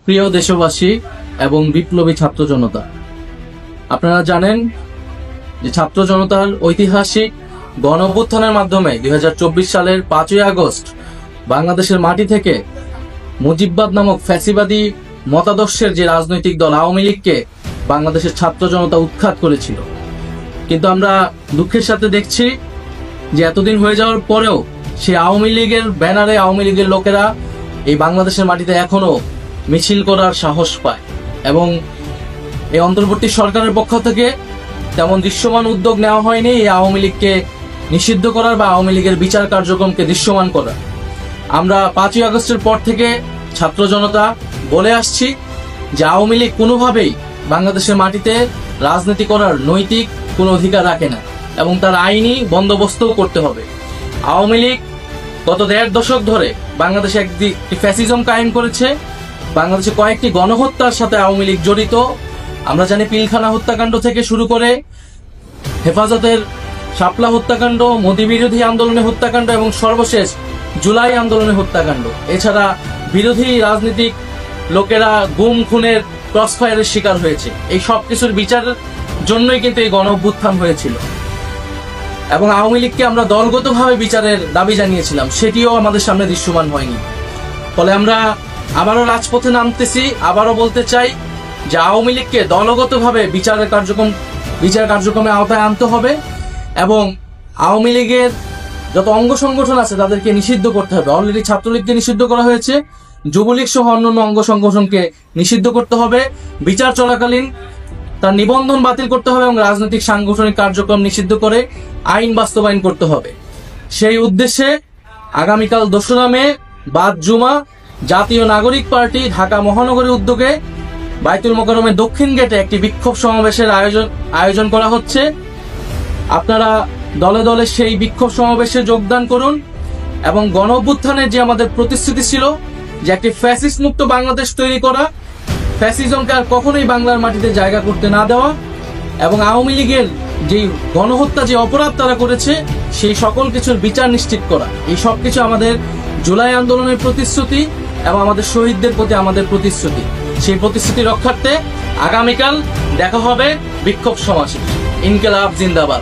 প্রিয় দেশবাসী এবং বিপ্লবী ছাত্র জনতা, আপনারা জানেন যে ছাত্র জনতার ঐতিহাসিক গণ অভ্যুত্থানের মাধ্যমে 2024 সালের 5ই আগস্ট বাংলাদেশের মাটি থেকে মুজিববাদ নামক ফ্যাসিবাদী মতাদর্শের যে রাজনৈতিক দল আওয়ামী লীগকে বাংলাদেশের ছাত্র জনতা উৎখাত করেছিল। কিন্তু আমরা দুঃখের সাথে দেখছি যে এতদিন হয়ে যাওয়ার পরেও সেই আওয়ামী লীগের ব্যানারে আওয়ামী লীগের লোকেরা এই বাংলাদেশের মাটিতে এখনো মিছিল করার সাহস পায় এবং এই অন্তর্বর্তী সরকারের পক্ষ থেকে তেমন দৃশ্যমান উদ্যোগ নেওয়া হয়নি এই আওয়ামী লীগকে নিষিদ্ধ করার বা আওয়ামী লীগের বিচার কার্যক্রমকে দৃশ্যমান করার। আমরা 5ই আগস্টের পর থেকে ছাত্র জনতা বলে আসছি যে আওয়ামী লীগ কোনোভাবেই বাংলাদেশের মাটিতে রাজনীতি করার নৈতিক কোনো অধিকার রাখে না এবং তার আইনি বন্দোবস্তও করতে হবে। আওয়ামী লীগ গত 1.5 দশক ধরে বাংলাদেশে একটি ফ্যাসিজম কায়েম করেছে। বাংলাদেশে কয়েকটি গণহত্যার সাথে আওয়ামী লীগ জড়িত। আমরা জানি পিলখানা হত্যাকাণ্ড থেকে শুরু করে হেফাজতের শাপলা হত্যাকাণ্ড, মোদী বিরোধী আন্দোলনের হত্যাকাণ্ড এবং সর্বশেষ জুলাই আন্দোলনের হত্যাকাণ্ড। এছাড়া বিরোধী রাজনীতিক লোকেরা গুম খুনের ক্রসফায়ারের শিকার হয়েছে। এই সব কিছুর বিচারের জন্যই কিন্তু এই গণ অভ্যুত্থান হয়েছিল এবং আওয়ামী লীগকে আমরা দলগতভাবে বিচারের দাবি জানিয়েছিলাম, সেটিও আমাদের সামনে দৃশ্যমান হয়নি। ফলে আমরা আবারও রাজপথে নামতেছি, আবারও বলতে চাই যে আওয়ামী লীগকে দলগতভাবে বিচার কার্যক্রমে আওতায় আনতে হবে এবং আওয়ামী লীগের যত অঙ্গ সংগঠন আছে তাদেরকে নিষিদ্ধ করতে হবে। অলরেডি ছাত্রলীগকে নিষিদ্ধ করা হয়েছে, যুবলীগ সহ অন্যান্য অঙ্গ সংগঠনকে নিষিদ্ধ করতে হবে। বিচার চলাকালীন তার নিবন্ধন বাতিল করতে হবে এবং রাজনৈতিক সাংগঠনিক কার্যক্রম নিষিদ্ধ করে আইন বাস্তবায়ন করতে হবে। সেই উদ্দেশ্যে আগামীকাল 2রা মে বাদ জুমা জাতীয় নাগরিক পার্টি ঢাকা মহানগরীর উদ্যোগে বায়তুল মোকাররমের দক্ষিণ গেটে একটি বিক্ষোভ সমাবেশের আয়োজন করা হচ্ছে। আপনারা দলে দলে সেই বিক্ষোভ সমাবেশে যোগদান করুন এবং গণ অভ্যুত্থানের যে আমাদের প্রতিশ্রুতি ছিল যে একটি ফ্যাসিস্ট মুক্ত বাংলাদেশ তৈরি করা, ফ্যাসিজমকে আর কখনোই বাংলার মাটিতে জায়গা করতে না দেওয়া এবং আওয়ামী লীগের যে গণহত্যা যে অপরাধ তারা করেছে সেই সকল কিছুর বিচার নিশ্চিত করা, এই সব কিছু আমাদের জুলাই আন্দোলনের প্রতিশ্রুতি এবং আমাদের শহীদদের প্রতি আমাদের প্রতিশ্রুতি। সেই প্রতিশ্রুতি রক্ষার্থে আগামীকাল দেখা হবে বিক্ষোভ সমাবেশে। ইনকিলাব জিন্দাবাদ।